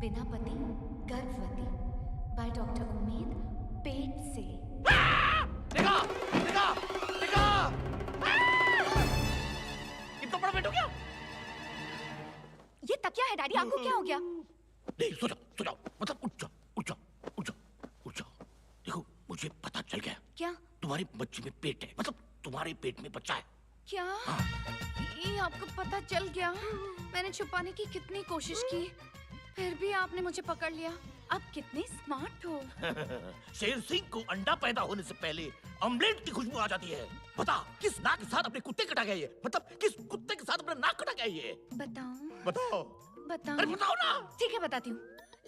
बिना पति गर्भवती बाय डॉक्टर उम्मीद पेट से। देखा देखा देखा इतना बड़ा पेट हो गया। ये तकिया है डैडी, आपको क्या हो गया? नहीं सो जाओ मतलब उठ जाओ। देखो मुझे पता चल गया। क्या? तुम्हारे बच्चे में पेट है, मतलब तुम्हारे पेट में बच्चा है। क्या? हाँ। ये आपको पता चल गया? मैंने छुपाने की कितनी कोशिश की, फिर भी आपने मुझे पकड़ लिया। आप कितने स्मार्ट हो। शेर सिंह को अंडा पैदा होने से पहले ऑमलेट की खुशबू आ जाती है। बता किस नाक के साथ अपने कुत्ते कटा गया ये, मतलब किस कुत्ते के साथ अपना नाक कटा गया ये? बताऊं? बताओ। बताऊं? अरे बताओ ना। ठीक है बताती हूँ,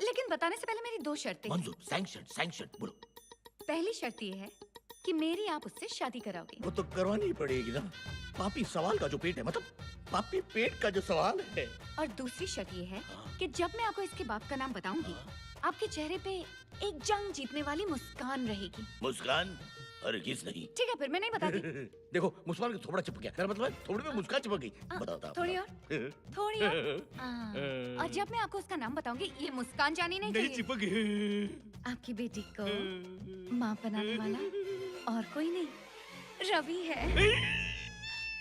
लेकिन बताने से पहले मेरी 2 शर्तें। मंजूर, सैंक्शन बोलो। पहली शर्त ये है कि मेरी आप उससे शादी कराओगे। वो तो करवानी ही पड़ेगी ना, पापी सवाल का जो पेट है, मतलब पापी पेट का जो सवाल है। और दूसरी शर्त ये है कि जब मैं आपको इसके बाप का नाम बताऊंगी, आपके चेहरे पे एक जंग जीतने वाली मुस्कान रहेगी। मुस्कान? हरगिज़ नहीं। ठीक है फिर मैं नहीं बताती। देखो मुस्कान का थोबड़ा चिपक गया, मतलब है थोड़ी में मुस्कान चिपक गई। बताओ थोड़ी और थोड़ी और। और जब मैं आपको उसका नाम बताऊंगी, ये मुस्कान जानी नहीं चाहिए। चिपक गई। आपकी बेटी को माँ बनाने वाला और कोई नहीं, रवि है।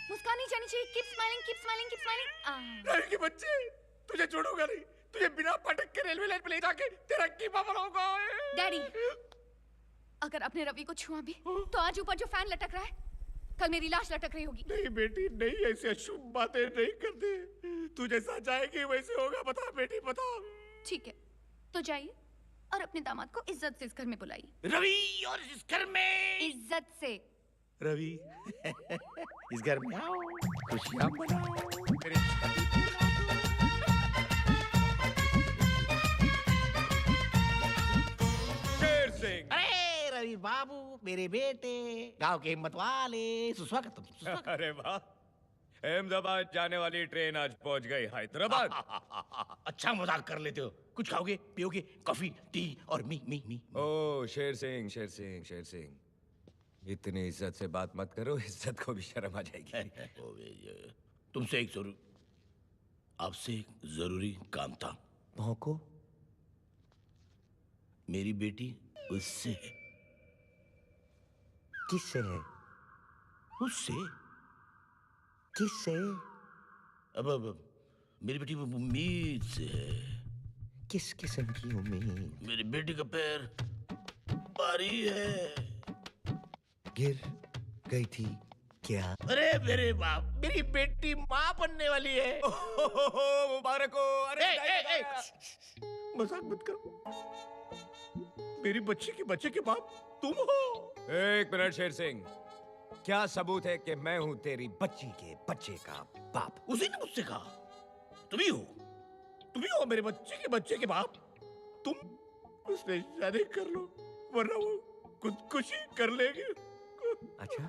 मुस्कान नहीं जानी चाहिए। Keep smiling, keep smiling, keep smiling. Ravi के बच्चे, तुझे छोड़ूंगा नहीं, तुझे बिना पटक के रेलवे लाइन पे ले जाके तेरा कीमा बनाऊंगा। डैडी, अगर आपने रवि को छुआ भी तो आज ऊपर जो फैन लटक रहा है, कल मेरी लाश लटक रही होगी। नहीं बेटी नहीं, ऐसे अशुभ बातें नहीं करते। तू जैसा चाहेगी वैसे होगा। बता बेटी बता। ठीक है तो जाइए और अपने दामाद को इज्जत से इस घर में बुलाइए। रवि और इस घर में इज्जत से। रवि इस घर में आओ, खुशियां मनाओ, मेरे शादी की शेर सिंह। अरे रवि बाबू, मेरे बेटे, गांव के हिम्मत वाले, सुस्वागतम सुस्वागतम। अरे वाह, अहमदाबाद जाने वाली ट्रेन आज पहुंच गई हैदराबाद। अच्छा मजाक कर लेते हो। कुछ खाओगे पियोगे? कॉफी टी और मी। ओ शेर सिंह, शेर सिंह, शेर सिंह, इतनी इज्जत से बात मत करो, इज्जत को भी शर्म आ जाएगी। तुमसे आपसे एक जरूरी काम था। भौंको। मेरी बेटी उससे है। किससे है? उससे? किससे? अब मेरी बेटी उम्मीद से है। किस किस्म की उम्मीद? मेरी बेटी का पैर भारी है। गिर गई थी क्या? अरे मेरे बाप, मेरी बेटी माँ बनने वाली है। मुबारक हो। अरे मजाक मत करो। मेरी बच्ची के बच्चे के बाप तुम हो। एक मिनट शेर सिंह, क्या सबूत है कि मैं हूं तेरी बच्ची के बच्चे का बाप? उसी ने मुझसे कहा तुम ही हो मेरे बच्चे के बाप। तुम उससे शादी कर लो, वरना वो खुदकुशी कर लेगी। अच्छा,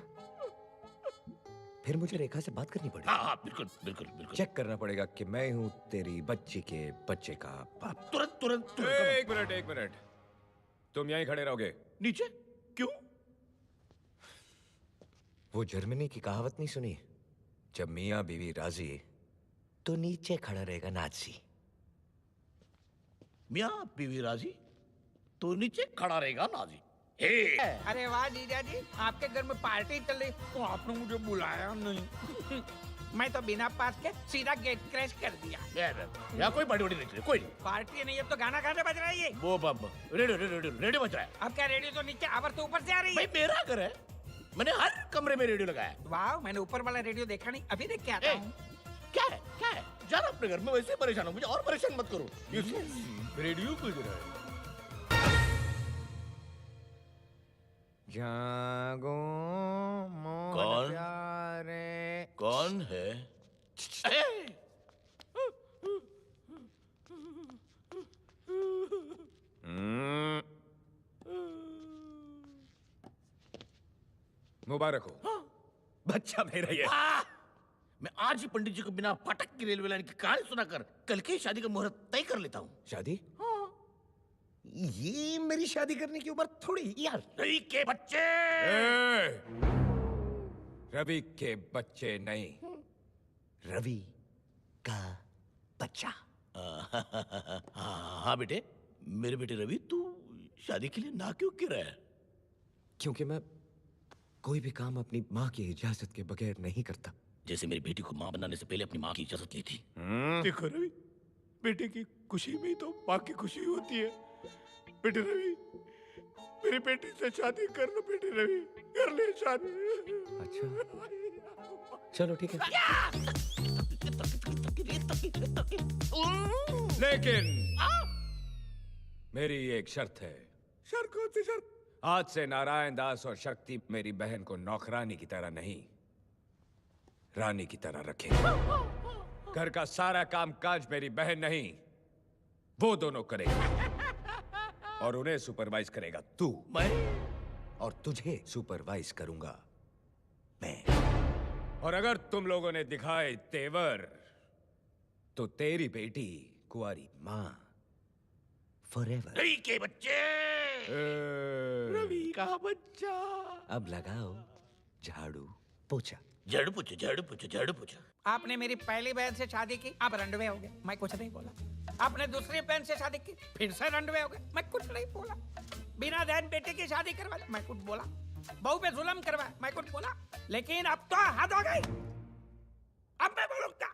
फिर मुझे रेखा से बात करनी पड़ेगी। हाँ बिल्कुल। चेक करना पड़ेगा कि मैं हूं तेरी बच्ची के बच्चे का बाप। तुरंत। एक मिनट, तुम यहीं खड़े रहोगे। नीचे क्यों? वो जर्मनी की कहावत नहीं सुनी, जब मियाँ बीवी राजी तो नीचे खड़ा रहेगा नाजी। मियाँ बीवी राजी तो नीचे खड़ा रहेगा नाजी। अरे वाह जीजा जी, आपके घर में पार्टी चल रही तो आपने मुझे बुलाया नहीं। मैं तो बिना पास के सीधा गेट क्रैश कर दिया। यहाँ कोई पार्टी वार्टी नहीं, कोई नहीं। पार्टी नहीं है तो गाना गाने बज रहा है ये। वो रेडियो बज रहा है। अब क्या रेडियो तो नीचे आवाज तो ऊपर से आ रही भाई है। मेरा घर है, मैंने हर कमरे में रेडियो लगाया। वाह, मैंने ऊपर वाला रेडियो देखा नहीं, अभी देख के आता हूँ। क्या है जाना अपने घर में, वैसे परेशान हो, मुझे और परेशान मत करो। रेडियो बज रहा है। जागो मोर कौन? प्यारे। कौन है? मुबारक हो। हाँ? बच्चा मेरा ये। मैं आज ही पंडित जी को बिना फटक की रेलवे लाइन की कहानी सुनाकर कल की शादी का मुहूर्त तय कर लेता हूँ। शादी? ये मेरी शादी करने की उम्र थोड़ी यार। रवि के बच्चे। रवि के बच्चे नहीं, रवि का बच्चा। हाँ बेटे, मेरे बेटे रवि, तू शादी के लिए ना क्यों कह रहा है? क्योंकि मैं कोई भी काम अपनी माँ की इजाजत के बगैर नहीं करता। जैसे मेरी बेटी को माँ बनाने से पहले अपनी माँ की इजाजत ली थी। देखो रवि, बेटे की खुशी में ही तो माँ की खुशी होती है। बेटे रवि, मेरी बेटी से शादी कर लो। बेटे रवि, कर ले शादी। अच्छा, चलो ठीक है। लेकिन मेरी एक शर्त है। शर्त कौन सी शर्त? आज से नारायण दास और शक्ति मेरी बहन को नौकरानी की तरह नहीं, रानी की तरह रखेंगे। घर का सारा काम काज मेरी बहन नहीं, वो दोनों करेंगे। और उन्हें सुपरवाइज करेगा तू। मैं? और तुझे सुपरवाइज करूंगा मैं। और अगर तुम लोगों ने दिखाए तेवर, तो तेरी बेटी कुंवारी मां फॉरएवर। रवि के बच्चे। रवि का बच्चा। अब लगाओ झाड़ू पोछा। झाड़ू पोछो, झाड़ू पोछो, झाड़ू पोछो। आपने मेरी पहली बहन से शादी की, आप रंडवे हो गए, मैं कुछ नहीं बोला। आपने दूसरी बहन से शादी की, फिर से रंडवे हो गए, मैं कुछ नहीं बोला। बिना बहन बेटे की शादी करवा, मैं कुछ बोला। बहू पे जुल्म करवा, मैं कुछ बोला। लेकिन अब तो हद हो गई। अब मैं बोलूंगा,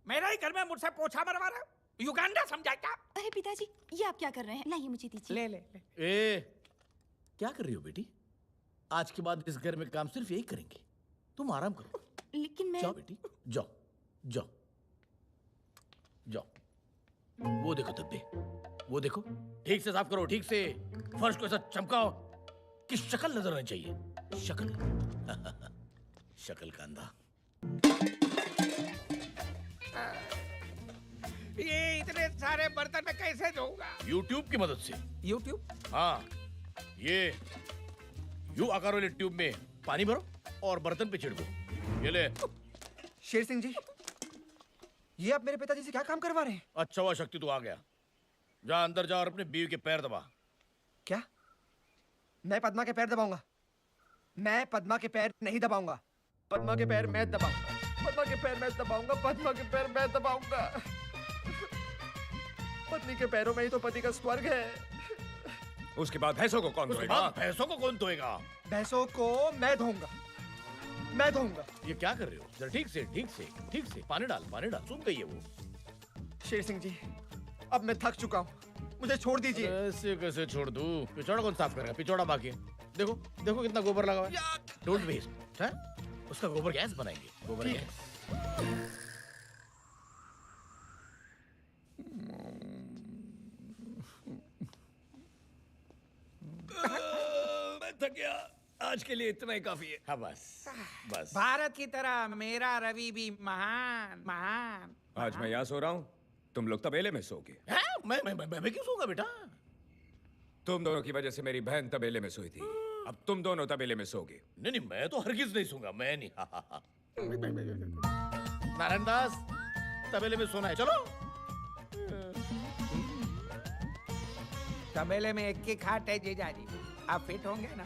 मेरे ही घर में मुझसे पोछा मरवा रहा हूँ। युगांडा समझा क्या? अरे पिताजी, ये आप क्या कर रहे हैं? लाइए मुझे दीजिए। ले ले ले। ए, क्या कर रही हो बेटी? आज के बाद इस घर में काम सिर्फ यही करेंगे। तुम आराम करो। लेकिन मैं जाओ बेटी, जाओ, जाओ, जाओ। वो देखो धब्बे, वो देखो। ठीक से साफ करो, ठीक से। फर्श को ऐसा चमकाओ कि शक्ल नजर आनी चाहिए। शक्ल। शक्ल का अंधा। ये इतने सारे बर्तन मैं कैसे धोऊंगा? YouTube की मदद से। YouTube? हाँ, ये यू आकार वाले ट्यूब में पानी भरो और बर्तन पे छिड़को। ये ले। शेर सिंह जी, ये आप मेरे पिताजी से क्या काम करवा रहे हैं? अच्छा हुआ शक्ति तू आ गया। जा अंदर जा और अपने बीवी के पैर दबा। क्या? मैं पद्मा के पैर दबाऊंगा? मैं पद्मा के पैर नहीं दबाऊंगा। पद्मा के पैर मैं दबाऊंगा। पद्मा के पैर मैं दबाऊंगा। पद्मा के पैर मैं दबाऊंगा। पत्नी के पैरों में ही तो पति का स्वर्ग है। उसके बाद भैंसों को कौन उसके धोएगा? बाद भैंसों को कौन धोएगा? भैंसों को मैं धोऊंगा। मैं धोऊंगा। ये क्या कर रहे हो? जरा ठीक से, ठीक से, ठीक से। पानी डाल, पानी डाल। सूख गई है वो। शेर सिंह जी, अब मैं थक चुका हूँ, मुझे छोड़ दीजिए। ऐसे कैसे छोड़ दूं? पिछौड़ा कौन साफ करेगा? पिछौड़ा बाकी है। देखो, देखो कितना गोबर लगा हुआ है। Don't waste. हैं? उसका गोबर गैस बनाएंगे। गोबर गैस। मैं थक गया। आज के लिए इतना ही काफी है। हाँ बस, बस। भारत की तरह मेरा रवि भी महान महान। आज मैं यहाँ सो रहा हूँ, तुम लोग तबेले में सोगे। हैं? मैं क्यों सोऊंगा बेटा? तुम दोनों की वजह से मेरी बहन तबेले में सोई थी, अब तुम दोनों तबेले में सोगे। नहीं नहीं, मैं तो हरगिज नहीं सोऊंगा। मैं नहीं। नारायण दास, तबेले में सोना है। चलो। तबेले में एक की खाट है जीजाजी, आप फिट होंगे ना?